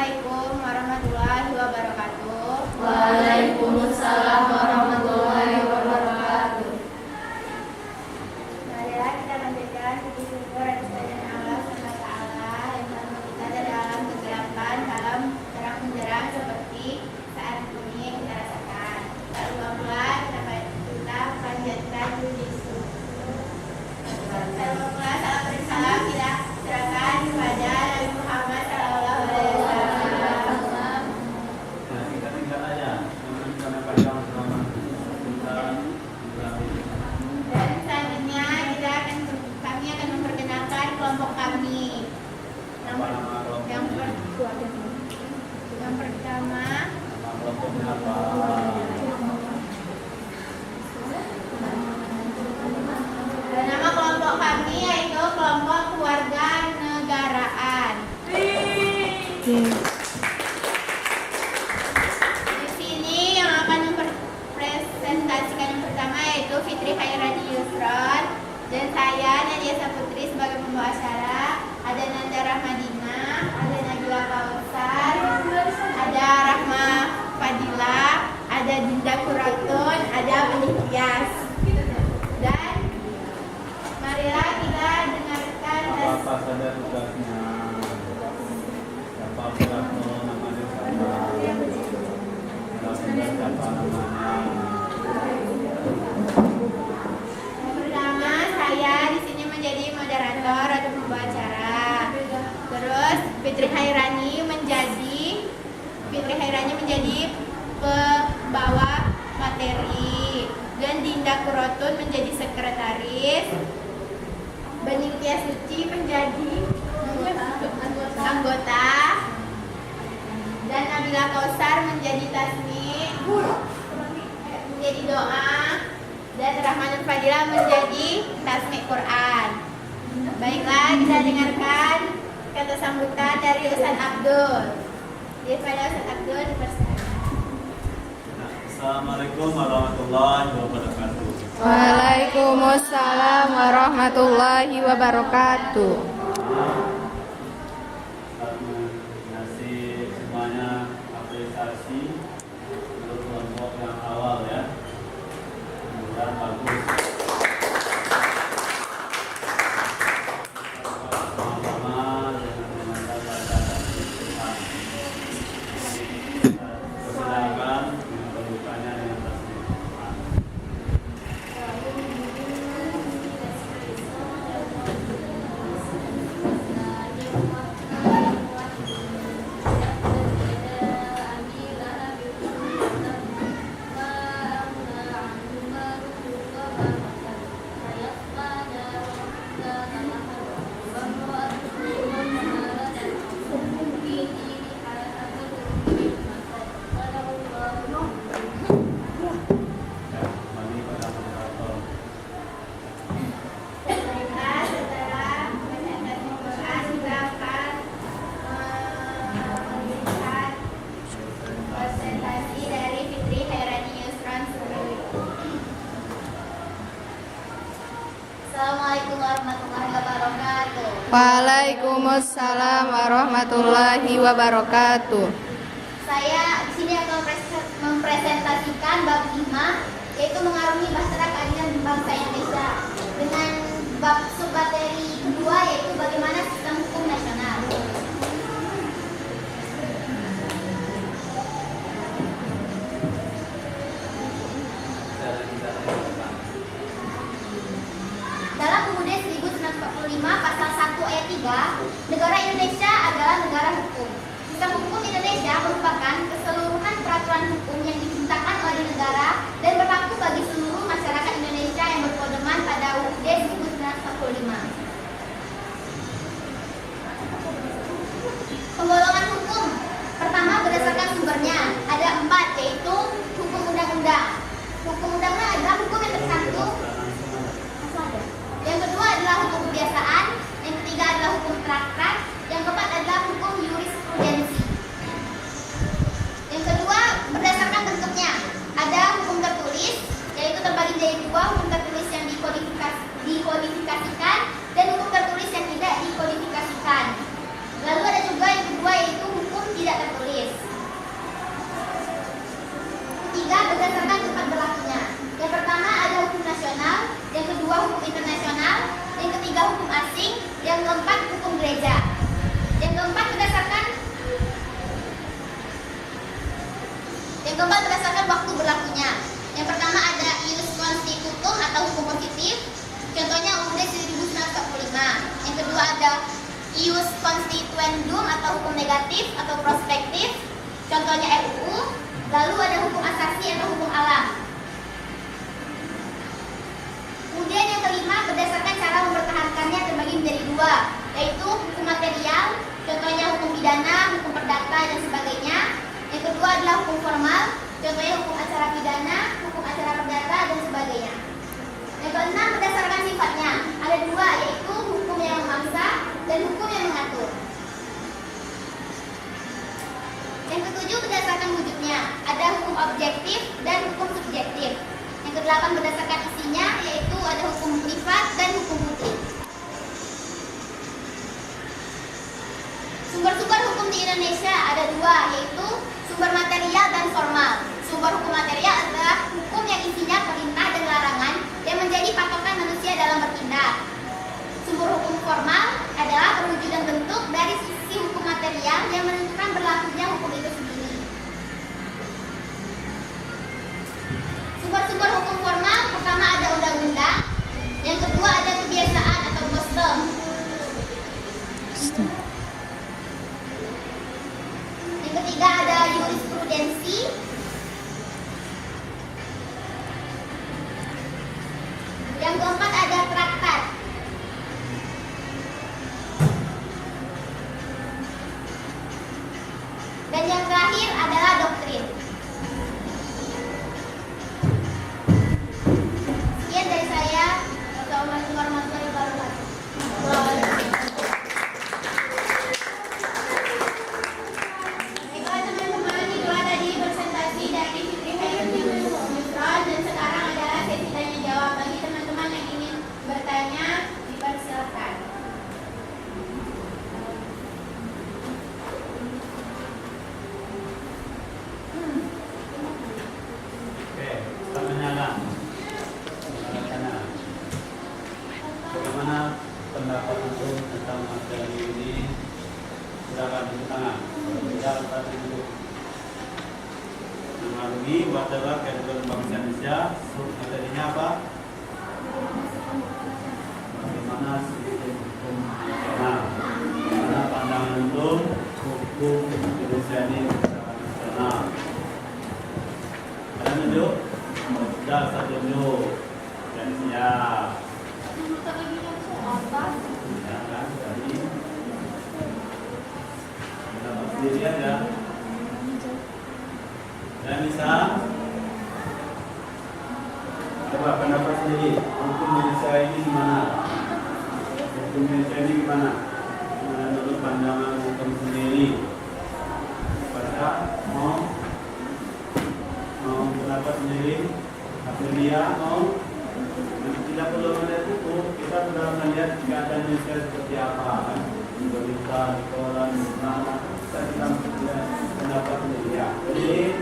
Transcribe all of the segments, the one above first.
Assalamualaikum warahmatullahi wabarakatuh. Waalaikumsalam warahmatullahi wabarakatuh. Marilah kita lanjutkan puji syukur atas kehadiran Allah SWT yang telah kita dari alam kegelapan dalam terang menjerang seperti saat ini yang kita rasakan. Lalu kita panjatkan puji syukur. Lalu salam bersalam kita serahkan kepada Nabi Muhammad SAW. Kita tinggal aja, kami panjang selama kita. Dan selanjutnya kami akan memperkenalkan kelompok kami. Yang pertama, Kelompoknya apa? nama kelompok kami yaitu kelompok keluarga negaraan. Di sini yang akan mempresentasikan yang pertama yaitu Fitri Hairani Yusron dan saya Nadia Saputri sebagai pembawa acara. Ada Nanda Rahmadina, ada Nabila Kausar, ada Rahma Fadila, ada Dinda Kuratun, ada Benih Tias. Dan marilah kita dengarkan Apa saja tugasnya? Siapa operator namanya siapa? Siapa namanya? Yang pertama, saya di sini menjadi moderator atau pembawa acara. Terus Fitri Hairani menjadi pembawa materi dan Dinda Kurotun menjadi sekretaris. Bening Tias Suci menjadi anggota dan Nabila Kausar menjadi tasmi, menjadi doa, dan Rahmanul Fadila menjadi tasmi Quran. Baiklah, kita dengarkan kata sambutan dari Ustaz Abdul. Jadi pada Ustaz Abdul dipersilakan. Assalamualaikum warahmatullahi wabarakatuh. Waalaikumsalam warahmatullahi wabarakatuh. Ngasih semuanya apresiasi untuk kelompok yang awal ya. Mudah-mudahan bagus. Sama-sama dengan mengenal baca dan Tuhan. Persilakan pembukanya dengan tasbih Tuhan. Kembali pada moderator. Baiklah, setelah presentasi Quran, kita akan melihat presentasi dari Fitri Hairani Yusron sebagai Assalamualaikum warahmatullahi wabarakatuh. Waalaikumsalam warahmatullahi wabarakatuh. Saya di sini akan mempresentasikan bab 5 yaitu mengarungi bahtera keadilan bangsa Indonesia dengan bab submateri kedua yaitu bagaimana sistem hukum nasional. Dalam UUD 1945 pasal 1 ayat 3, negara Indonesia adalah negara hukum. Sistem hukum Indonesia merupakan keseluruhan peraturan hukum yang diciptakan oleh negara dan berlaku bagi seluruh masyarakat Indonesia yang berpedoman pada UUD 1945. Penggolongan hukum pertama berdasarkan sumbernya ada 4 yaitu hukum undang-undang. Hukum undang-undang adalah hukum yang tercantum. Yang kedua adalah hukum kebiasaan, yang ketiga adalah hukum praktek, yang keempat adalah hukum jurisprudensi. Yang kedua berdasarkan bentuknya ada hukum tertulis yaitu Yang kedua ada ius constituendum atau hukum negatif atau prospektif, contohnya RUU. Lalu ada hukum asasi atau hukum alam. Kemudian yang kelima, berdasarkan cara mempertahankannya terbagi menjadi dua, yaitu hukum material, contohnya hukum pidana, hukum perdata, dan sebagainya. Yang kedua adalah hukum formal, contohnya hukum acara pidana, hukum acara perdata, dan sebagainya. Yang keenam, berdasarkan sifatnya, ada dua, yaitu hukum yang memaksa dan hukum yang mengatur. Yang ketujuh, berdasarkan wujudnya, ada hukum objektif dan hukum subjektif. Yang kedelapan, berdasarkan isinya, yaitu ada hukum privat dan hukum publik. Sumber-sumber hukum di Indonesia ada dua, yaitu sumber material dan formal. Sumber hukum material adalah hukum yang isinya perintah dan larangan yang menjadi patokan manusia dalam bertindak. Sumber hukum formal adalah perwujudan bentuk dari sisi hukum material yang menentukan berlakunya hukum itu sendiri. Sumber-sumber hukum formal pertama ada undang-undang, yang kedua ada kebiasaan atau custom. Yang ketiga ada jurisprudensi. Yang keempat ada traktat. Dan yang terakhir adalah doktrin. Sekian dari saya. Wassalamualaikum warahmatullahi wabarakatuh. Baiklah teman-teman, itulah tadi presentasi dari Fitri Hairudin Yusron, dan sekarang adalah sesi tanya jawab. Bagi teman-teman yang ingin bertanya, dipersilakan. Oke, pertanyaan. Bagaimana pendapat antum tentang materi ini? Silakan tepuk tangan. Kalau tidak, tadi duduk. Mengalami adalah kehidupan bangsa Indonesia. Materinya apa? Bagaimana sistem hukum nasional? Bagaimana pandangan antum hukum Indonesia ini secara nasional? Ada tunjuk? Sudah, satu tunjuk. Dan siap. Ya kan, tadi pendapat sendiri aja. Dan bisa coba pendapat sendiri. Hukum Indonesia ini gimana? Hukum Indonesia ini gimana? Menurut pandangan hukum sendiri. Baca, mau pendapat sendiri. Akhirnya mau. Tidak perlu melihat buku, kita sudah melihat keadaan Indonesia seperti apa, kan? Di berita, di koran, di mana, kita melihat pendapat sendiri. Ya, jadi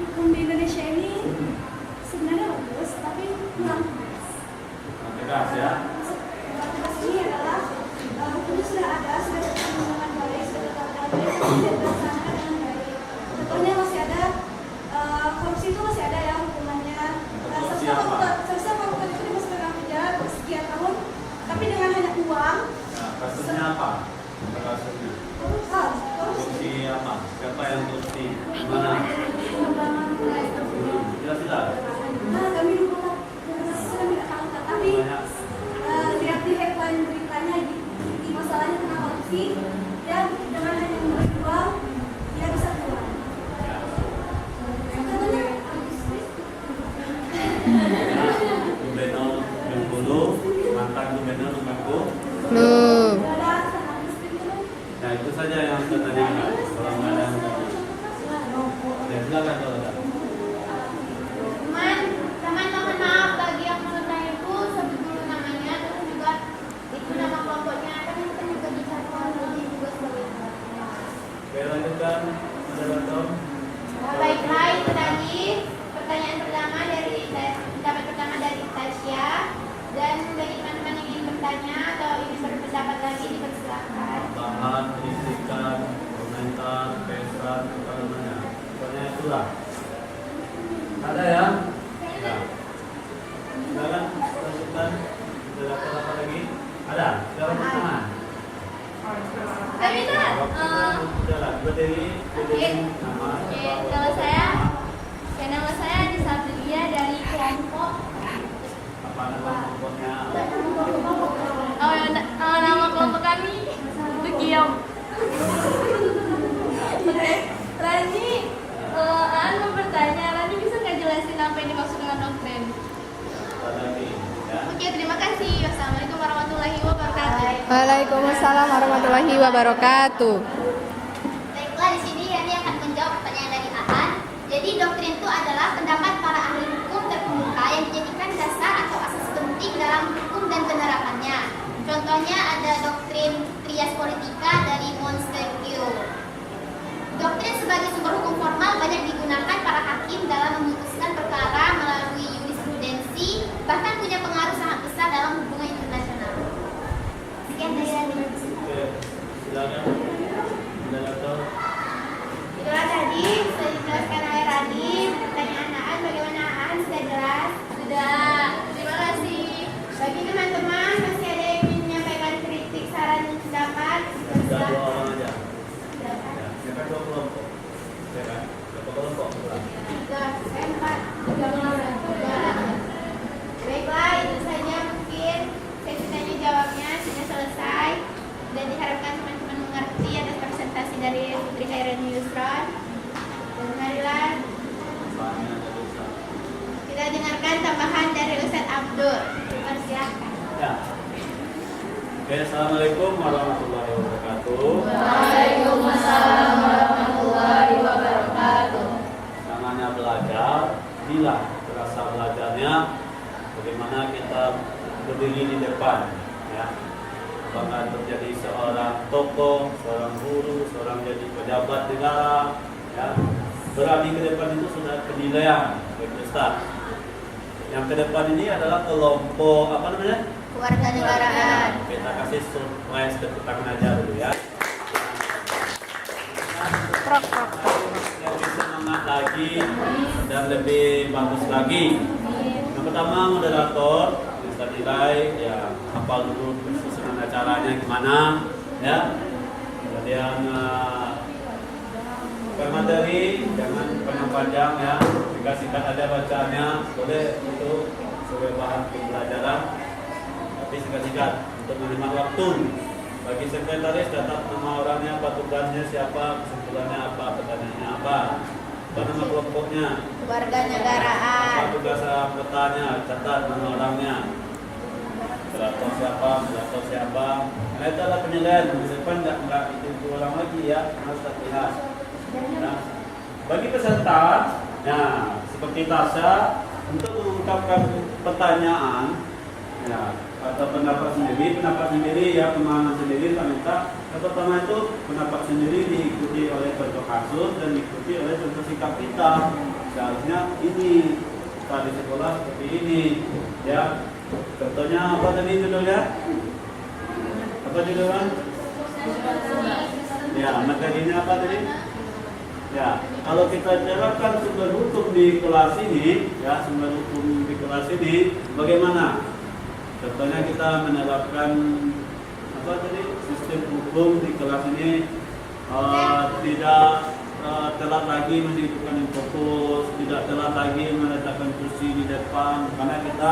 Hukum di Indonesia ini sebenarnya bagus, tapi kurang tegas. tegas ya. Tegas ini adalah hukumnya sudah ada, sudah terlaksana dengan baik, sudah terlaksana tidak terlaksanakan dengan baik. Contohnya masih ada korupsi itu masih ada ya hukumannya. Seharusnya koruptor itu dimasukkan dalam penjara sekian tahun, tapi dengan hanya uang. Nah, kasusnya apa? Kasusnya. Korupsi apa? Siapa yang korupsi? Mana? Jelas. Kami dulu sudah tidak tahu, tapi lihat di headline beritanya di masalahnya tentang korupsi, dan dengan hanya memberi uang dia bisa keluar. Contohnya Gubernur Bengkulu, mantan Gubernur Bengkulu. Belum. Nah itu saja yang saya tanyakan. Kalau nggak ada yang tanya. Ya silakan kalau ada. Teman mohon maaf bagi yang mau tanya itu sebut dulu namanya, terus juga itu nama kelompoknya, kan kita juga bisa kronologi juga sebagai kelompoknya. Oke lanjutkan. Ada Batom. Baiklah, itu tadi pertanyaan pertama dari Tasya, dan bagi teman-teman yang ingin bertanya Seminar. Udah lah, berdiri nama. Oke, nama saya Disabilia dari kelompok. Apa nama kelompoknya? Nama kelompok kami Begiam. Oke, Rani, Aan mau bertanya, Rani bisa nggak jelasin apa yang dimaksud dengan doktrin? Lagi, ya. Oke, terima kasih. Wassalamualaikum warahmatullahi wabarakatuh. Waalaikumsalam warahmatullahi wabarakatuh. Baiklah, di sini Rani akan menjawab pertanyaan dari Aan. Jadi doktrin itu adalah pendapat para ahli hukum terkemuka yang dijadikan dasar atau asas penting dalam hukum dan penerapannya. Contohnya ada doktrin trias politika dari Montesquieu. Doktrin sebagai sumber hukum formal banyak digunakan para hakim dalam memutuskan perkara melalui jurisprudensi, bahkan punya pengaruh sangat besar dalam hubungan internasional. Sekian dari Rani. Oke, silakan. Moderator. Itulah tadi sudah dijelaskan oleh Radin. Pertanyaan Aan, bagaimana Aan? Sudah jelas? Sudah. Terima kasih. Bagi teman-teman masih ada yang ingin menyampaikan kritik, saran, dan pendapat? Sudah Silakan. 2 orang aja. Silakan. Ya kan 2 kelompok. Ya kan? Berapa kelompok? 3, 4. Baiklah, itu saja mungkin sesi tanya jawabnya sudah selesai dan diharapkan teman-teman mengerti atas presentasi dari Putri Khairani Yusron. Dan marilah Bahannya ada dosa. kita dengarkan tambahan dari Ustadz Abdul. Persilahkan. Ya. Oke, assalamualaikum warahmatullahi wabarakatuh. Waalaikumsalam warahmatullahi wabarakatuh. Namanya belajar, bila terasa belajarnya, bagaimana kita berdiri di depan, ya. Apakah terjadi seorang tokoh, seorang guru, seorang jadi pejabat negara, ya. Berani ke depan itu sudah penilaian, Ustaz. Yang ke depan ini adalah kelompok apa namanya? Kewarganegaraan. Kita kasih surprise tepuk tangan aja dulu ya. Lebih semangat lagi dan lebih bagus lagi. Yang pertama moderator bisa nilai ya hafal dulu susunan acaranya gimana ya. Kemudian materi jangan panjang-panjang ya. Singkat-singkat aja bacaannya boleh itu sebagai bahan pembelajaran. Tapi singkat-singkat untuk menghemat waktu. Bagi sekretaris catat nama orangnya, apa tugasnya siapa, kesimpulannya apa, pertanyaannya apa nama kelompoknya, Kewarganegaraan. apa tugas anggotanya, catat nama orangnya, moderator siapa. Nah itu adalah penilaian. Di depan nggak itu ulang lagi ya, harus terlihat. Nah, bagi peserta, nah seperti Tasya untuk mengungkapkan pertanyaan. Ya, atau pendapat sendiri ya, pemahaman sendiri kita minta. Yang pertama itu pendapat sendiri diikuti oleh contoh kasus dan diikuti oleh contoh sikap kita. Seharusnya ini kita di sekolah seperti ini ya. Contohnya apa tadi judulnya? Apa judulnya? Ya, materinya apa tadi? Ya, kalau kita jalankan sumber hukum di kelas ini, ya sumber hukum di kelas ini, bagaimana? Contohnya kita menerapkan apa tadi sistem hukum di kelas ini tidak telat lagi menentukan yang fokus, tidak telat lagi meletakkan kursi di depan karena kita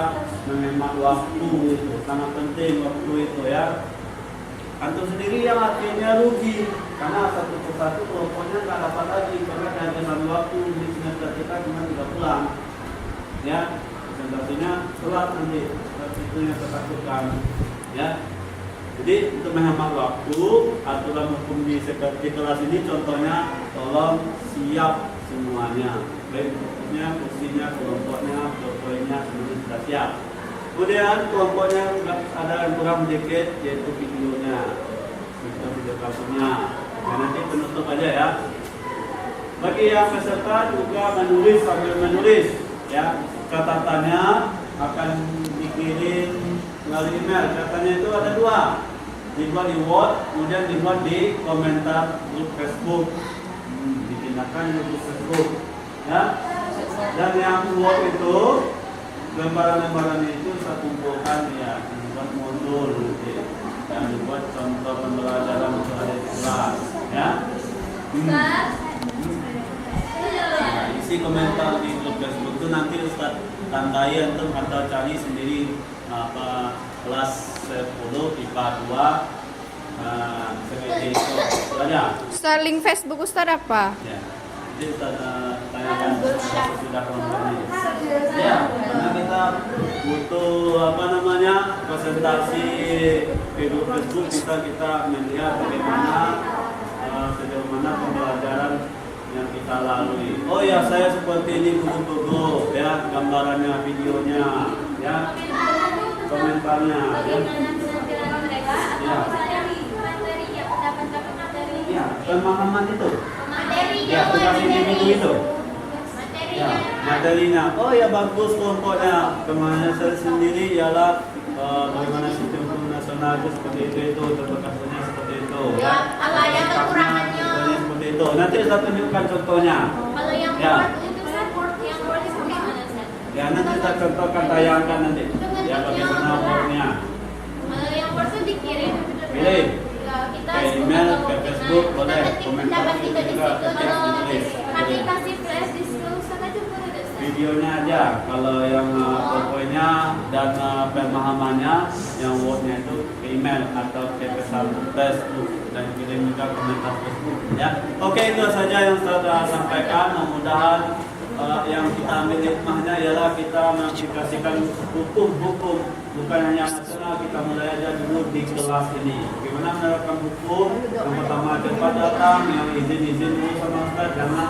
menghemat waktu itu sangat penting waktu itu ya. Antum sendiri yang akhirnya rugi karena satu persatu kelompoknya nggak dapat lagi karena kehabisan waktu di semester kita cuma 3 bulan ya. Tentunya telat nanti itu yang tertakutkan ya. Jadi untuk menghemat waktu aturan hukum di kelas ini contohnya tolong siap semuanya, baik bukunya, kursinya, kelompoknya, poin-poinnya semuanya sudah siap. Kemudian kelompoknya ada yang kurang sedikit yaitu videonya, video kasusnya. Nah, nanti penutup aja ya. Bagi yang peserta juga menulis sambil menulis ya. Catatannya akan dikirim melalui email. Catatannya itu ada 2, dibuat di Word, kemudian dibuat di komentar grup Facebook, dipindahkan ke grup Facebook, ya. Dan yang Word itu lembaran-lembaran itu saya kumpulkan ya, dibuat modul, dan dibuat contoh pembelajaran untuk adik kelas. Isi komentar di grup Facebook itu nanti Ustaz tandai antum atau cari sendiri apa kelas 10 IPA 2 seperti itu saja. Ustaz, link Facebook Ustaz apa? Ya. Jadi Ustaz tanyakan sudah kelompoknya. Ya, karena kita butuh apa namanya presentasi video Facebook kita melihat bagaimana sejauh mana pembelajaran yang kita lalui. Oh ya, saya seperti ini gugur-gugur ya, gambarannya, videonya, ya, komentarnya. Ya. Ya, pemahaman itu. Ya, tugas individu itu. Ya, materinya. Oh ya, bagus kelompoknya. Kemana saya sendiri ialah bagaimana sistem hukum nasional itu seperti itu terbekas-bekasnya seperti itu. Ya, apa yang kekurangannya? Seperti itu. Nanti saya tunjukkan contohnya. Kalau yang Ya. itu saya yang Word itu gimana Ustaz? Ya, nanti saya contohkan, tayangkan nanti. Ya, bagaimana Word-nya. Kalau yang Word itu dikirim. Kirim. Ya, kita Ke email, ke Facebook, boleh. pendapat Komentar kita di juga, situ. ke Kalau tulis. aplikasi flash disk Ustaz aja boleh deh, Ustaz. Videonya aja, kalau yang pokoknya dan pemahamannya, yang Word-nya itu ke email atau ke pesan Facebook dan kirim juga komentar Facebook. Ya, oke, itu saja yang saya sampaikan. Mudah-mudahan yang kita ambil hikmahnya ialah kita mengaplikasikan hukum-hukum bukan hanya nasional, kita mulai aja dulu di kelas ini. Bagaimana menerapkan hukum? Yang pertama cepat datang, yang izin dulu sama Ustaz, jangan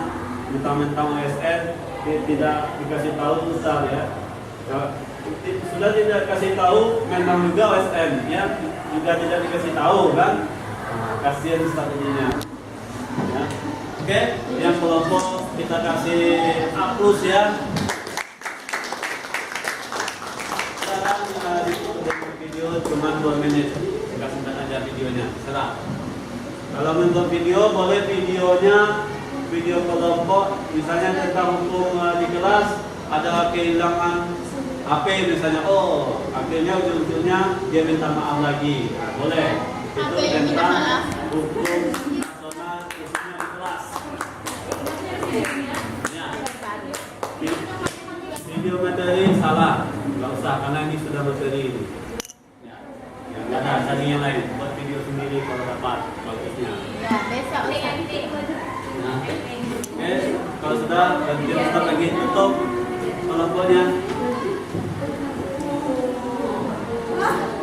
mentang-mentang OSN tidak dikasih tahu Ustaz ya. Sudah tidak kasih tahu, memang juga OSN ya, juga tidak dikasih tahu kan? Kasihan Ustaz ininya. Ya. Oke, yang kelompok kita kasih A+ ya. Sekarang video cuma 2 menit, kita simpan aja videonya. Serah. Kalau membuat video, boleh videonya video kelompok, misalnya tentang hukum di kelas ada kehilangan HP misalnya, oh akhirnya ujung-ujungnya dia minta maaf lagi, nah, boleh. Itu tentang hukum nasional khususnya di kelas. Ya. Video materi salah, nggak usah karena ini sudah materi. Ya. Yang ada cari yang lain, buat video sendiri kalau dapat bagusnya. Ya, besok Nah, oke, kalau sudah ganti Ustaz lagi tutup kelompoknya.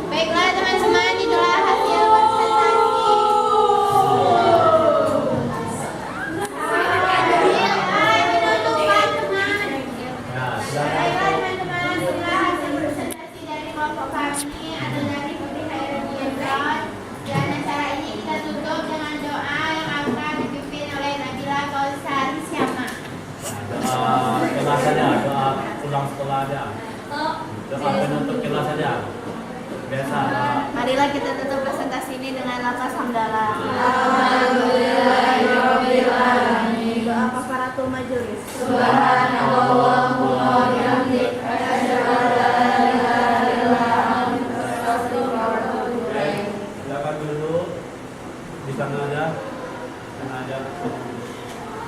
Baiklah teman-teman, itulah hasil presentasi. Ya, sudah. Baiklah teman-teman, itulah hasil presentasi dari kelompok kami atau dari Putri Hairani Yasron. Dan acara ini kita tutup dengan doa yang akan dipimpin oleh Nabila Kausar Syama. Kelas saja, doa pulang sekolah aja. Doa penutup kelas saja. Biasa. Marilah kita tutup presentasi ini dengan lafaz hamdalah. Doa kafaratul majelis. Silakan dulu di sana aja.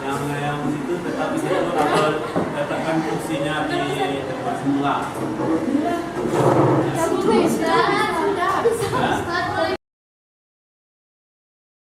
Yang situ tetap di situ atau letakkan kursinya di tempat semula. Sudah. Ya.